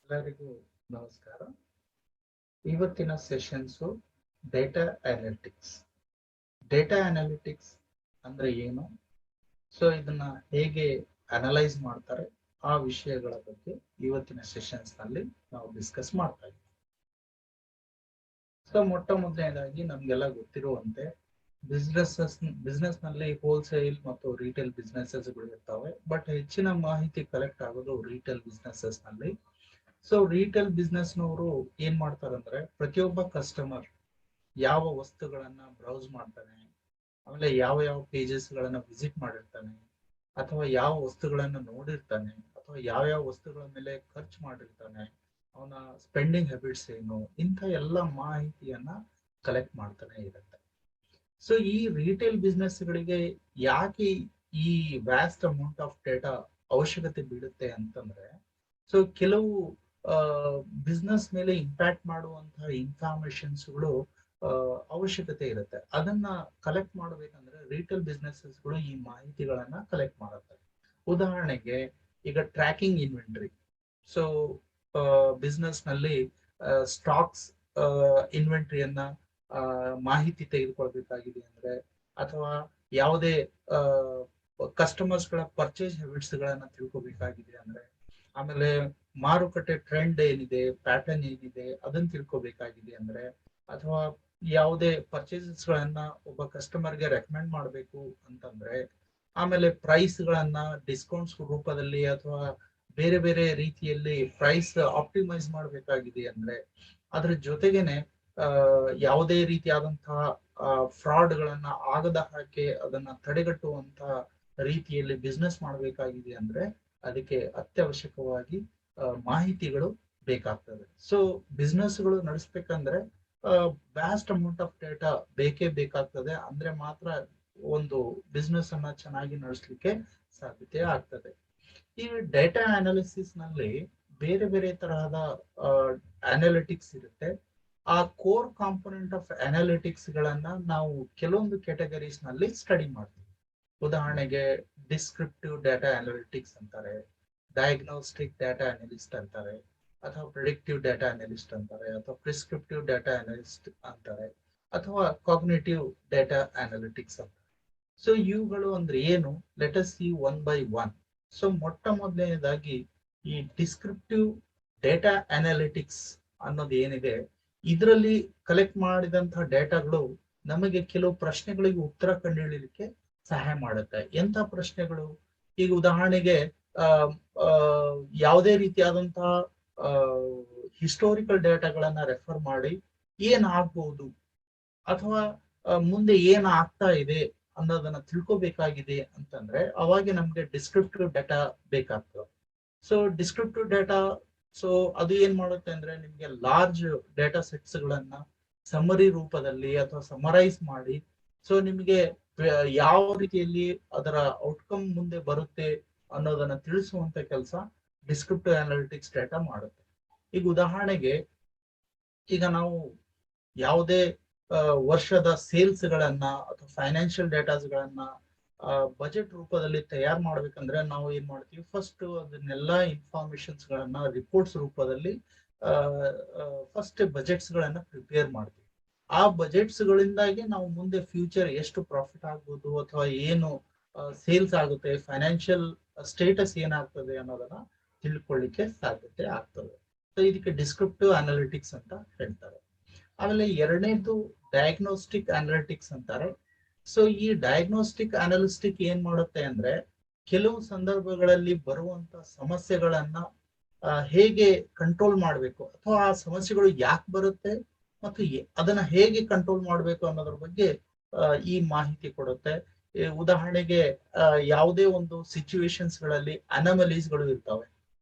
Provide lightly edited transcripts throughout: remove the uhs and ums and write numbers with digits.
ಎಲ್ಲರಿಗೂ ನಮಸ್ಕಾರ. ಇವತ್ತಿನ sessions data analytics. Data analytics ಅಂದ್ರೆ ಏನು, ಸೊ ಇದನ್ನ ಹೇಗೆ ಅನಲೈಸ್ ಮಾಡ್ತಾರೆ, ಆ ವಿಷಯಗಳ ಬಗ್ಗೆ ಇವತ್ತಿನ ಸೆಷನ್ಸ್ ನಲ್ಲಿ ನಾವು ಡಿಸ್ಕಸ್ ಮಾಡ್ತಾ ಇದ್ದೀವಿ. ಸೊ ಮೊಟ್ಟ ಮೊದಲನೇದಾಗಿ ನಮ್ಗೆಲ್ಲ ಗೊತ್ತಿರುವಂತೆ ಬಿಸ್ನೆಸ್ ನಲ್ಲಿ ಹೋಲ್ಸೇಲ್ ಮತ್ತು ರಿಟೇಲ್ ಬಿಸ್ನೆಸಸ್ ಗಳು ಇರ್ತವೆ. ಬಟ್ ಹೆಚ್ಚಿನ ಮಾಹಿತಿ ಕಲೆಕ್ಟ್ ಆಗೋದು ರಿಟೇಲ್ ಬಿಸ್ನೆಸಸ್ ನಲ್ಲಿ. ಸೊ ರಿಟೇಲ್ ಬಿಸ್ನೆಸ್ ನವರು ಏನ್ ಮಾಡ್ತಾರಂದ್ರೆ, ಪ್ರತಿಯೊಬ್ಬ ಕಸ್ಟಮರ್ ಯಾವ ವಸ್ತುಗಳನ್ನ ಬ್ರೌಸ್ ಮಾಡ್ತಾನೆ, ಆಮೇಲೆ ಯಾವ ಯಾವ ಪೇಜಸ್ ಗಳನ್ನ ವಿಸಿಟ್ ಮಾಡಿರ್ತಾನೆ, ಅಥವಾ ಯಾವ ವಸ್ತುಗಳನ್ನ ನೋಡಿರ್ತಾನೆ, ಅಥವಾ ಯಾವ ಯಾವ ವಸ್ತುಗಳ ಮೇಲೆ ಖರ್ಚು ಮಾಡಿರ್ತಾನೆ, ಅವನ ಸ್ಪೆಂಡಿಂಗ್ ಹ್ಯಾಬಿಟ್ಸ್ ಏನು, ಇಂಥ ಎಲ್ಲ ಮಾಹಿತಿಯನ್ನ ಕಲೆಕ್ಟ್ ಮಾಡ್ತಾನೆ ಇರುತ್ತೆ. ಸೊ ಈ ರಿಟೇಲ್ ಬಿಸ್ನೆಸ್ ಗಳಿಗೆ ಯಾಕೆ ಈ ವ್ಯಾಸ್ಟ್ ಅಮೌಂಟ್ ಆಫ್ ಡೇಟಾ ಅವಶ್ಯಕತೆ ಬೀಳುತ್ತೆ ಅಂತಂದ್ರೆ, ಸೊ ಕೆಲವು ಬಿಸ್ನೆಸ್ ಮೇಲೆ ಇಂಪ್ಯಾಕ್ಟ್ ಮಾಡುವಂತಹ ಇನ್ಫಾರ್ಮೇಶನ್ಸ್ಗಳು ಅವಶ್ಯಕತೆ ಇರುತ್ತೆ. ಅದನ್ನ ಕಲೆಕ್ಟ್ ಮಾಡಬೇಕಂದ್ರೆ ರಿಟೇಲ್ ಬಿಸ್ನೆಸಸ್ಗಳು ಈ ಮಾಹಿತಿಗಳನ್ನ ಕಲೆಕ್ಟ್ ಮಾಡುತ್ತೆ. ಉದಾಹರಣೆಗೆ ಈಗ ಟ್ರ್ಯಾಕಿಂಗ್ ಇನ್ವೆಂಟರಿ. ಸೊ ಬಿಸ್ನೆಸ್ ನಲ್ಲಿ ಸ್ಟಾಕ್ಸ್ ಇನ್ವೆಂಟರಿಯನ್ನ ಮಾಹಿತಿ ತೆಗೆದುಕೊಳ್ಬೇಕಾಗಿದೆ ಅಂದ್ರೆ, ಅಥವಾ ಯಾವುದೇ ಕಸ್ಟಮರ್ಸ್ ಗಳ ಪರ್ಚೇಸ್ ಹ್ಯಾಬಿಟ್ಸ್ ಗಳನ್ನ ತಿಳ್ಕೊಬೇಕಾಗಿದೆ ಅಂದ್ರೆ, ಆಮೇಲೆ ಮಾರುಕಟ್ಟೆ ಟ್ರೆಂಡ್ ಏನಿದೆ, ಪ್ಯಾಟರ್ನ್ ಏನಿದೆ ಅದನ್ನ ತಿಳ್ಕೊಬೇಕಾಗಿದೆ ಅಂದ್ರೆ, ಅಥವಾ ಯಾವುದೇ ಪರ್ಚೇಸಸ್ ಗಳನ್ನ ಒಬ್ಬ ಕಸ್ಟಮರ್ಗೆ ರೆಕಮೆಂಡ್ ಮಾಡಬೇಕು ಅಂತಂದ್ರೆ, ಆಮೇಲೆ ಪ್ರೈಸ್ ಗಳನ್ನ ಡಿಸ್ಕೌಂಟ್ಸ್ ರೂಪದಲ್ಲಿ ಅಥವಾ ಬೇರೆ ಬೇರೆ ರೀತಿಯಲ್ಲಿ ಪ್ರೈಸ್ ಆಪ್ಟಿಮೈಸ್ ಮಾಡಬೇಕಾಗಿದೆ ಅಂದ್ರೆ, ಅದ್ರ ಜೊತೆಗೇನೆ ಯಾವುದೇ ರೀತಿಯಾದಂತಹ ಫ್ರಾಡ್ ಗಳನ್ನ ಆಗದ ಹಾಗೆ ಅದನ್ನ ತಡೆಗಟ್ಟುವಂತಹ ರೀತಿಯಲ್ಲಿ ಬಿಸ್ನೆಸ್ ಮಾಡಬೇಕಾಗಿದೆ ಅಂದ್ರೆ, ಅದಕ್ಕೆ ಅತ್ಯವಶ್ಯಕವಾಗಿ ಮಾಹಿತಿಗಳು ಬೇಕಾಗ್ತದೆ. ಸೊ ಬಿಸ್ನೆಸ್ಗಳು ನಡೆಸ್ಬೇಕಂದ್ರೆ ವ್ಯಾಸ್ಟ್ ಅಮೌಂಟ್ ಆಫ್ ಡೇಟಾ ಬೇಕೇ ಬೇಕಾಗ್ತದೆ. ಅಂದ್ರೆ ಮಾತ್ರ ಒಂದು ಬಿಸ್ನೆಸ್ ಅನ್ನ ಚೆನ್ನಾಗಿ ನಡೆಸಲಿಕ್ಕೆ ಸಾಧ್ಯತೆ ಆಗ್ತದೆ. ಈ ಡೇಟಾ ಅನಾಲಿಸಿಸ್ ನಲ್ಲಿ ಬೇರೆ ಬೇರೆ ತರಹದ ಅನಾಲಿಟಿಕ್ಸ್ ಇರುತ್ತೆ. ಆ ಕೋರ್ ಕಾಂಪೊನೆಂಟ್ ಆಫ್ ಅನಾಲಿಟಿಕ್ಸ್ ಗಳನ್ನ ನಾವು ಕೆಲವೊಂದು ಕ್ಯಾಟಗರೀಸ್ ನಲ್ಲಿ ಸ್ಟಡಿ ಮಾಡ್ತೀವಿ. ಉದಾಹರಣೆಗೆ ಡಿಸ್ಕ್ರಿಪ್ಟಿವ್ ಡೇಟಾ ಅನಾಲಿಟಿಕ್ಸ್ ಅಂತಾರೆ, ಡಯಾಗ್ನೋಸ್ಟಿಕ್ ಡೇಟಾ ಅನಾಲಿಸ್ಟ್ ಅಂತಾರೆ, ಅಥವಾ ಪ್ರೆಡಿಕ್ಟಿವ್ ಡೇಟಾ ಅನಾಲಿಸ್ಟ್ ಅಂತಾರೆ, ಅಥವಾ ಪ್ರಿಸ್ಕ್ರಿಪ್ಟಿವ್ ಡೇಟಾ ಅನಾಲಿಸ್ಟ್ ಅಂತಾರೆ, ಅಥವಾ ಕಾಗ್ನಿಟಿವ್ ಡೇಟಾ ಅನಾಲಿಟಿಕ್ಸ್ ಅಂತಾರೆ. ಸೊ ಇವುಗಳು ಅಂದ್ರೆ ಏನು, let us see one by one. So ಮೊಟ್ಟ ಮೊದಲನೇದಾಗಿ ಈ ಡಿಸ್ಕ್ರಿಪ್ಟಿವ್ ಡೇಟಾ ಅನಾಲಿಟಿಕ್ಸ್ ಅನ್ನೋದು ಏನಿದೆ, ಇದರಲ್ಲಿ ಕಲೆಕ್ಟ್ ಮಾಡಿದಂತಹ ಡೇಟಾಗಳು ನಮಗೆ ಕೆಲವು ಪ್ರಶ್ನೆಗಳಿಗೆ ಉತ್ತರ ಕಂಡುಹಿಡಿಯಲಿಕ್ಕೆ ಸಹಾಯ ಮಾಡುತ್ತೆ. ಎಂಥ ಪ್ರಶ್ನೆಗಳು? ಈಗ ಉದಾಹರಣೆಗೆ ಯಾವುದೇ ರೀತಿಯಾದಂತಹ ಹಿಸ್ಟೋರಿಕಲ್ ಡೇಟಾಗಳನ್ನ ರೆಫರ್ ಮಾಡಿ ಏನ್ ಆಗ್ಬಹುದು ಅಥವಾ ಮುಂದೆ ಏನ್ ಆಗ್ತಾ ಇದೆ ಅನ್ನೋದನ್ನ ತಿಳ್ಕೊಬೇಕಾಗಿದೆ ಅಂತಂದ್ರೆ, ಅವಾಗ ನಮ್ಗೆ ಡಿಸ್ಕ್ರಿಪ್ಟಿವ್ ಡೇಟಾ ಬೇಕಾಗ್ತದೆ. ಸೊ ಡಿಸ್ಕ್ರಿಪ್ಟಿವ್ ಡೇಟಾ, ಸೊ ಅದು ಏನ್ ಮಾಡುತ್ತೆ ಅಂದ್ರೆ, ನಿಮ್ಗೆ ಲಾರ್ಜ್ ಡೇಟಾ ಸೆಟ್ಸ್ ಗಳನ್ನ ಸಮರಿ ರೂಪದಲ್ಲಿ ಅಥವಾ ಸಮರೈಸ್ ಮಾಡಿ, ಸೊ ನಿಮ್ಗೆ ಯಾವ ರೀತಿಯಲ್ಲಿ ಅದರ ಔಟ್ಕಮ್ ಮುಂದೆ ಬರುತ್ತೆ ಅನ್ನೋದನ್ನ ತಿಳಿಸುವಂತ ಕೆಲಸ ಡಿಸ್ಕ್ರಿಪ್ಟಿವ್ ಅನಾಲಿಟಿಕ್ಸ್ ಡೇಟಾ ಮಾಡುತ್ತೆ. ಈಗ ಉದಾಹರಣೆಗೆ, ಈಗ ನಾವು ಯಾವುದೇ ವರ್ಷದ ಸೇಲ್ಸ್ ಗಳನ್ನ ಅಥವಾ ಫೈನಾನ್ಷಿಯಲ್ ಡೇಟಾಸ್ ಗಳನ್ನ ಬಜೆಟ್ ರೂಪದಲ್ಲಿ ತಯಾರು ಮಾಡ್ಬೇಕಂದ್ರೆ ನಾವು ಏನ್ ಮಾಡ್ತೀವಿ, ಫಸ್ಟ್ ಅದನ್ನೆಲ್ಲ ಇನ್ಫಾರ್ಮೇಶನ್ಸ್ ಗಳನ್ನ ರಿಪೋರ್ಟ್ಸ್ ರೂಪದಲ್ಲಿ ಫಸ್ಟ್ ಬಜೆಟ್ಸ್ ಗಳನ್ನ ಪ್ರಿಪೇರ್ ಮಾಡ್ತೀವಿ. ಆ ಬಜೆಟ್ಸ್ ಗಳಿಂದಾಗಿ ನಾವು ಮುಂದೆ ಫ್ಯೂಚರ್ ಎಷ್ಟು ಪ್ರಾಫಿಟ್ ಆಗ್ಬೋದು ಅಥವಾ ಏನು ಸೇಲ್ಸ್ ಆಗುತ್ತೆ, ಫೈನಾನ್ಷಿಯಲ್ ಸ್ಟೇಟಸ್ ಏನಾಗ್ತದೆ ಅನ್ನೋದನ್ನ ತಿಳ್ಕೊಳ್ಳಿಕ್ಕೆ ಸಾಧ್ಯತೆ ಆಗ್ತದೆ. ಸೊ ಇದಕ್ಕೆ ಡಿಸ್ಕ್ರಿಪ್ಟಿವ್ ಅನಾಲಿಟಿಕ್ಸ್ ಅಂತ ಹೇಳ್ತಾರೆ. ಆಮೇಲೆ ಎರಡನೇದು ಡಯಾಗ್ನೋಸ್ಟಿಕ್ ಅನಾಲಿಟಿಕ್ಸ್ ಅಂತಾರೆ. ಸೊ ಈ ಡಯಾಗ್ನೋಸ್ಟಿಕ್ ಅನಾಲಿಸ್ಟಿಕ್ ಏನ್ ಮಾಡುತ್ತೆ ಅಂದ್ರೆ, ಕೆಲವು ಸಂದರ್ಭಗಳಲ್ಲಿ ಬರುವಂತ ಸಮಸ್ಯೆಗಳನ್ನ ಹೇಗೆ ಕಂಟ್ರೋಲ್ ಮಾಡ್ಬೇಕು, ಅಥವಾ ಆ ಸಮಸ್ಯೆಗಳು ಯಾಕೆ ಬರುತ್ತೆ ಮತ್ತು ಅದನ್ನ ಹೇಗೆ ಕಂಟ್ರೋಲ್ ಮಾಡ್ಬೇಕು ಅನ್ನೋದ್ರ ಬಗ್ಗೆ ಈ ಮಾಹಿತಿ ಕೊಡುತ್ತೆ. ಉದಾಹರಣೆಗೆ ಯಾವುದೇ ಒಂದು ಸಿಚುವೇಶನ್ಸ್ ಗಳಲ್ಲಿ ಅನಾಮಲೀಸ್ ಗಳು ಇರ್ತವೆ,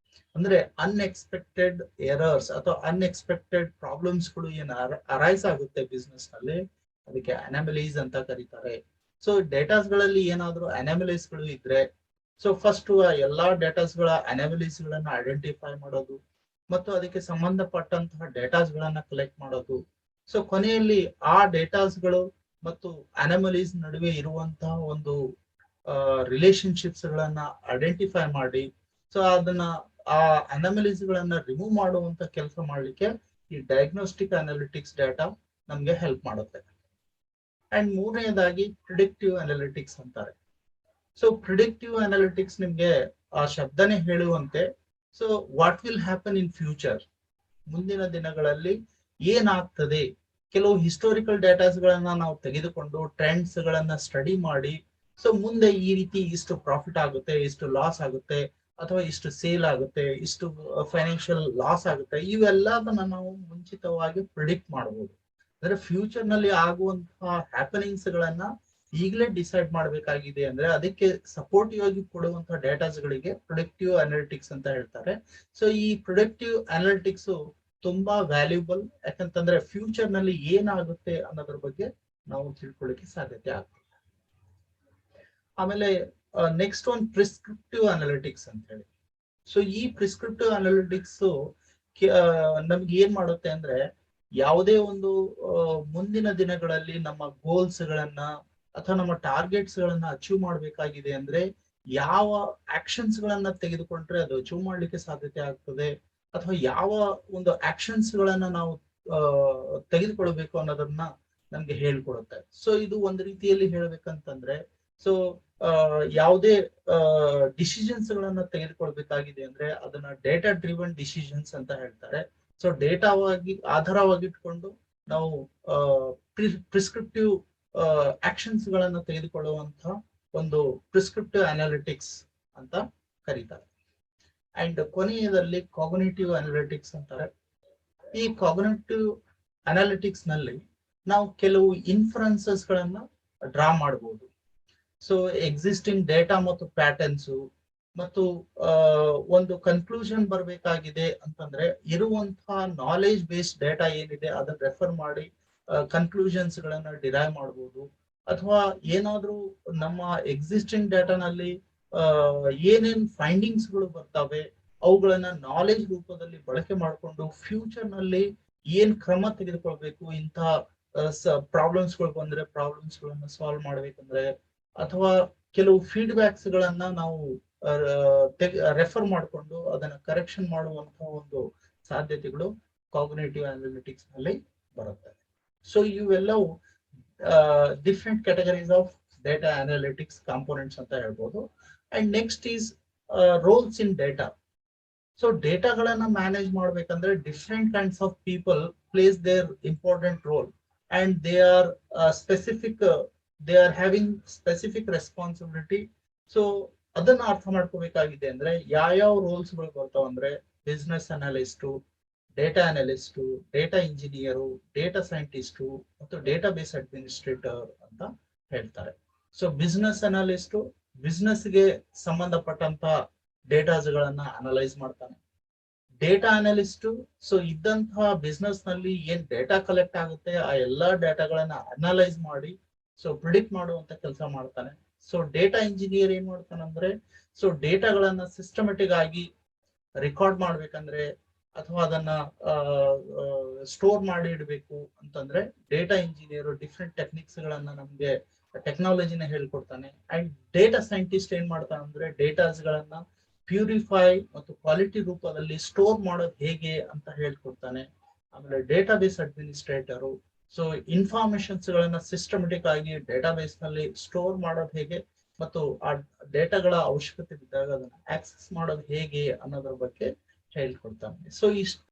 ಅಂದ್ರೆ ಅನ್ಎಕ್ಸ್ಪೆಕ್ಟೆಡ್ ಎರರ್ಸ್ ಅಥವಾ ಅನ್ಎಕ್ಸ್ಪೆಕ್ಟೆಡ್ ಪ್ರಾಬ್ಲಮ್ಸ್ ಗಳು ಏನ್ ಅರೈಸ್ ಆಗುತ್ತೆ ಬಿಸ್ನೆಸ್ ನಲ್ಲಿ, ಅದಕ್ಕೆ ಅನಾಮಲೀಸ್ ಅಂತ ಕರೀತಾರೆ. ಸೊ ಡೇಟಾಸ್ ಗಳಲ್ಲಿ ಏನಾದ್ರು ಅನಾಮಲೀಸ್ ಗಳು ಇದ್ರೆ, ಸೊ ಫಸ್ಟ್ ಎಲ್ಲಾ ಡೇಟಾಸ್ ಗಳ ಅನಾಮಲೀಸ್ ಗಳನ್ನ ಐಡೆಂಟಿಫೈ ಮಾಡೋದು ಮತ್ತು ಅದಕ್ಕೆ ಸಂಬಂಧಪಟ್ಟಂತಹ ಡೇಟಾಸ್ ಗಳನ್ನ ಕಲೆಕ್ಟ್ ಮಾಡೋದು. ಸೊ ಕೊನೆಯಲ್ಲಿ ಆ ಡೇಟಾಸ್ ಗಳು ಮತ್ತು ಅನಾಮಲೀಸ್ ನಡುವೆ ಇರುವಂತಹ ಒಂದು ರಿಲೇಶನ್ಶಿಪ್ಸ್ ಗಳನ್ನ ಐಡೆಂಟಿಫೈ ಮಾಡಿ, ಸೊ ಅದನ್ನ ಆ ಅನಾಮಲೀಸ್ ಗಳನ್ನ ರಿಮೂವ್ ಮಾಡುವಂತ ಕೆಲಸ ಮಾಡ್ಲಿಕ್ಕೆ ಈ ಡಯಾಗ್ನೋಸ್ಟಿಕ್ ಅನಾಲಿಟಿಕ್ಸ್ ಡಾಟಾ ನಮ್ಗೆ ಹೆಲ್ಪ್ ಮಾಡುತ್ತೆ. ಅಂಡ್ ಮೂರನೇದಾಗಿ ಪ್ರಿಡಿಕ್ಟಿವ್ ಅನಾಲಿಟಿಕ್ಸ್ ಅಂತಾರೆ. ಸೊ ಪ್ರಿಡಿಕ್ಟಿವ್ ಅನಾಲಿಟಿಕ್ಸ್ ನಿಮ್ಗೆ ಆ ಶಬ್ದನೇ ಹೇಳುವಂತೆ, so what will happen in future, ಮುಂದಿನ ದಿನಗಳಲ್ಲಿ ಏನಾಗ್ತದೆ, ಕೆಲವು ಹಿಸ್ಟೋರಿಕಲ್ ಡೇಟಾಸ್ ಗಳನ್ನ ನಾವು ತೆಗೆದುಕೊಂಡು ಟ್ರೆಂಡ್ಸ್ ಗಳನ್ನ ಸ್ಟಡಿ ಮಾಡಿ, ಸೊ ಮುಂದೆ ಈ ರೀತಿ ಇಷ್ಟು ಪ್ರಾಫಿಟ್ ಆಗುತ್ತೆ, ಇಷ್ಟು ಲಾಸ್ ಆಗುತ್ತೆ, ಅಥವಾ ಇಷ್ಟು ಸೇಲ್ ಆಗುತ್ತೆ, ಇಷ್ಟು ಫೈನಾನ್ಷಿಯಲ್ ಲಾಸ್ ಆಗುತ್ತೆ, ಇವೆಲ್ಲದನ್ನ ನಾವು ಮುಂಚಿತವಾಗಿ ಪ್ರಿಡಿಕ್ಟ್ ಮಾಡಬಹುದು. ಅಂದ್ರೆ ಫ್ಯೂಚರ್ ನಲ್ಲಿ ಆಗುವಂತಹ ಹ್ಯಾಪನಿಂಗ್ಸ್ ಗಳನ್ನ ಈಗಲೇ ಡಿಸೈಡ್ ಮಾಡಬೇಕಾಗಿದೆ. ಅಂದ್ರೆ ಅದಕ್ಕೆ ಸಪೋರ್ಟಿವ್ ಆಗಿ ಕೊಡುವಂತಹ ಡೇಟಾಸ್ ಗಳಿಗೆ ಪ್ರೊಡಕ್ಟಿವ್ ಅನಾಲಿಟಿಕ್ಸ್ ಅಂತ ಹೇಳ್ತಾರೆ. ಸೊ ಈ ಪ್ರೊಡಕ್ಟಿವ್ ಅನಾಲಿಟಿಕ್ಸ್ ತುಂಬಾ ವ್ಯಾಲ್ಯೂಬಲ್, ಯಾಕಂತಂದ್ರೆ ಫ್ಯೂಚರ್ ನಲ್ಲಿ ಏನಾಗುತ್ತೆ ಅನ್ನೋದ್ರ ಬಗ್ಗೆ ನಾವು ತಿಳ್ಕೊಳ್ಳಿಕ್ಕೆ ಸಾಧ್ಯತೆ ಆಗ್ತದೆ. ಆಮೇಲೆ ನೆಕ್ಸ್ಟ್ ಒಂದು ಪ್ರಿಸ್ಕ್ರಿಪ್ಟಿವ್ ಅನಾಲಿಟಿಕ್ಸ್ ಅಂತ ಹೇಳಿ. ಸೊ ಈ ಪ್ರಿಸ್ಕ್ರಿಪ್ಟಿವ್ ಅನಾಲಿಟಿಕ್ಸ್ ನಮ್ಗೆ ಏನ್ ಮಾಡುತ್ತೆ ಅಂದ್ರೆ, ಯಾವುದೇ ಒಂದು ಮುಂದಿನ ದಿನಗಳಲ್ಲಿ ನಮ್ಮ ಗೋಲ್ಸ್ ಗಳನ್ನ ಅಥವಾ ನಮ್ಮ ಟಾರ್ಗೆಟ್ಸ್ ಗಳನ್ನ ಅಚೀವ್ ಮಾಡ್ಬೇಕಾಗಿದೆ ಅಂದ್ರೆ ಯಾವ ಆಕ್ಷನ್ಸ್ ಗಳನ್ನ ತೆಗೆದುಕೊಂಡ್ರೆ ಅದು ಅಚೀವ್ ಮಾಡ್ಲಿಕ್ಕೆ ಸಾಧ್ಯತೆ ಆಗ್ತದೆ, ಅಥವಾ ಯಾವ ಒಂದು ಆಕ್ಷನ್ಸ್ ಗಳನ್ನ ನಾವು ತೆಗೆದುಕೊಳ್ಬೇಕು ಅನ್ನೋದನ್ನ ನಮ್ಗೆ ಹೇಳ್ಕೊಡುತ್ತೆ. ಸೊ ಇದು ಒಂದು ರೀತಿಯಲ್ಲಿ ಹೇಳ್ಬೇಕಂತಂದ್ರೆ, ಸೊ ಯಾವುದೇ ಡಿಸಿಷನ್ಸ್ ಗಳನ್ನ ತೆಗೆದುಕೊಳ್ಬೇಕಾಗಿದೆ ಅಂದ್ರೆ ಅದನ್ನ ಡೇಟಾ ಡ್ರಿವನ್ ಡಿಸಿಷನ್ಸ್ ಅಂತ ಹೇಳ್ತಾರೆ. ಸೊ ಡೇಟಾವಾಗಿ ಆಧಾರವಾಗಿಟ್ಕೊಂಡು ನಾವು ಪ್ರಿಸ್ಕ್ರಿಪ್ಟಿವ್ ಆಕ್ಷನ್ಸ್ ಗಳನ್ನ ತೆಗೆದುಕೊಳ್ಳುವಂತಹ ಒಂದು ಪ್ರಿಸ್ಕ್ರಿಪ್ಟಿವ್ ಅನಾಲಿಟಿಕ್ಸ್ ಅಂತ ಕರೀತಾರೆ. ಅಂಡ್ ಕೊನೆಯದಲ್ಲಿ ಕಾಗ್ನಿಟಿವ್ ಅನಾಲಿಟಿಕ್ಸ್ ಅಂತಾರೆ. ಈ ಕಾಗ್ನಿಟಿವ್ ಅನಾಲಿಟಿಕ್ಸ್ ನಲ್ಲಿ ನಾವು ಕೆಲವು ಇನ್ಫರೆನ್ಸಸ್ ಗಳನ್ನ ಡ್ರಾ ಮಾಡಬಹುದು. ಸೊ ಎಕ್ಸಿಸ್ಟಿಂಗ್ ಡೇಟಾ ಮತ್ತು ಪ್ಯಾಟರ್ನ್ಸ್ ಮತ್ತು ಒಂದು ಕನ್ಕ್ಲೂಷನ್ ಬರಬೇಕಾಗಿದೆ ಅಂತಂದ್ರೆ ಇರುವಂತಹ ನಾಲೆಜ್ ಬೇಸ್ಡ್ ಡೇಟಾ ಏನಿದೆ ಅದನ್ನ ರೆಫರ್ ಮಾಡಿ ಕನ್ಕ್ಲೂಷನ್ಸ್ ಗಳನ್ನ ಡಿರೈವ್ ಮಾಡಬಹುದು. ಅಥವಾ ಏನಾದ್ರೂ ನಮ್ಮ ಎಕ್ಸಿಸ್ಟಿಂಗ್ ಡೇಟಾನಲ್ಲಿ ಏನೇನ್ ಫೈಂಡಿಂಗ್ಸ್ ಗಳು ಬರ್ತವೆ ಅವುಗಳನ್ನ ನಾಲೆಜ್ ರೂಪದಲ್ಲಿ ಬಳಕೆ ಮಾಡಿಕೊಂಡು ಫ್ಯೂಚರ್ ನಲ್ಲಿ ಏನ್ ಕ್ರಮ ತೆಗೆದುಕೊಳ್ಬೇಕು, ಇಂತಹ ಪ್ರಾಬ್ಲಮ್ಸ್ ಗಳು ಬಂದ್ರೆ ಪ್ರಾಬ್ಲಮ್ಸ್ ಗಳನ್ನ ಸಾಲ್ವ್ ಮಾಡ್ಬೇಕಂದ್ರೆ, ಅಥವಾ ಕೆಲವು ಫೀಡ್ಬ್ಯಾಕ್ಸ್ ಗಳನ್ನ ನಾವು ರೆಫರ್ ಮಾಡಿಕೊಂಡು ಅದನ್ನ ಕರೆಕ್ಷನ್ ಮಾಡುವಂತಹ ಒಂದು ಸಾಧ್ಯತೆಗಳು ಕಾಗ್ನಿಟಿವ್ ಅನಾಲಿಟಿಕ್ಸ್ ನಲ್ಲಿ ಬರುತ್ತೆ. ಸೊ ಇವೆಲ್ಲವೂ different categories of data analytics components ಅಂತ ಹೇಳ್ಬೋದು. And next is roles in data. So ಡೇಟಾಗಳನ್ನ ಮ್ಯಾನೇಜ್ ಮಾಡ್ಬೇಕಂದ್ರೆ different kinds of people plays their important role and they are specific, they are having specific responsibility. So ಅದನ್ನ ಅರ್ಥ ಮಾಡ್ಕೋಬೇಕಾಗಿದೆ ಅಂದ್ರೆ ಯಾವ roles ಗಳು ಬರ್ತಾವ ಅಂದ್ರೆ business analyst, data analyst, data engineer, data scientist ಮತ್ತು ಡೇಟಾ ಬೇಸ್ ಅಡ್ಮಿನಿಸ್ಟ್ರೇಟರ್ ಅಂತ ಹೇಳ್ತಾರೆ. ಸೊ ಬಿಸ್ನೆಸ್ ಅನಾಲಿಸ್ಟು ಬಿಸ್ನೆಸ್ಗೆ ಸಂಬಂಧಪಟ್ಟಂತ ಡೇಟಾಸ್ ಗಳನ್ನ ಅನಲೈಸ್ ಮಾಡ್ತಾನೆ. ಡೇಟಾ ಅನಾಲಿಸ್ಟು ಸೊ ಇದ್ದಂತಹ ಬಿಸ್ನೆಸ್ ನಲ್ಲಿ ಏನ್ ಡೇಟಾ ಕಲೆಕ್ಟ್ ಆಗುತ್ತೆ ಆ ಎಲ್ಲಾ ಡೇಟಾಗಳನ್ನ ಅನಲೈಸ್ ಮಾಡಿ ಸೊ ಪ್ರಿಡಿಕ್ಟ್ ಮಾಡುವಂತ ಕೆಲಸ ಮಾಡ್ತಾನೆ. ಸೊ ಡೇಟಾ ಇಂಜಿನಿಯರ್ ಏನ್ ಮಾಡ್ತಾನಂದ್ರೆ, ಸೊ ಡೇಟಾಗಳನ್ನ ಸಿಸ್ಟಮೆಟಿಕ್ ಆಗಿ ರೆಕಾರ್ಡ್ ಮಾಡ್ಬೇಕಂದ್ರೆ ಅಥವಾ ಅದನ್ನ ಸ್ಟೋರ್ ಮಾಡಿ ಇಡಬೇಕು ಅಂತಂದ್ರೆ ಡೇಟಾ ಇಂಜಿನಿಯರ್ ಡಿಫ್ರೆಂಟ್ ಟೆಕ್ನಿಕ್ಸ್ ಗಳನ್ನ ನಮ್ಗೆ ಟೆಕ್ನಾಲಜಿನ ಹೇಳ್ಕೊಡ್ತಾನೆ. ಅಂಡ್ ಡೇಟಾ ಸೈಂಟಿಸ್ಟ್ ಏನ್ ಮಾಡ್ತಾನೆ ಅಂದ್ರೆ ಡೇಟಾಸ್ ಗಳನ್ನ ಪ್ಯೂರಿಫೈ ಮತ್ತು ಕ್ವಾಲಿಟಿ ರೂಪದಲ್ಲಿ ಸ್ಟೋರ್ ಮಾಡೋದು ಹೇಗೆ ಅಂತ ಹೇಳ್ಕೊಡ್ತಾನೆ. ಆಮೇಲೆ ಡೇಟಾ ಬೇಸ್ ಅಡ್ಮಿನಿಸ್ಟ್ರೇಟರು ಸೊ ಇನ್ಫಾರ್ಮೇಶನ್ಸ್ ಗಳನ್ನ ಸಿಸ್ಟಮೆಟಿಕ್ ಆಗಿ ಡೇಟಾ ಬೇಸ್ ನಲ್ಲಿ ಸ್ಟೋರ್ ಮಾಡೋದು ಹೇಗೆ ಮತ್ತು ಆ ಡೇಟಾಗಳ ಅವಶ್ಯಕತೆ ಬಿದ್ದಾಗ ಅದನ್ನ ಆಕ್ಸೆಸ್ ಮಾಡೋದು ಹೇಗೆ ಅನ್ನೋದ್ರ ಬಗ್ಗೆ ಹೇಳ್ಕೊಡ್ತಾನೆ. ಸೊ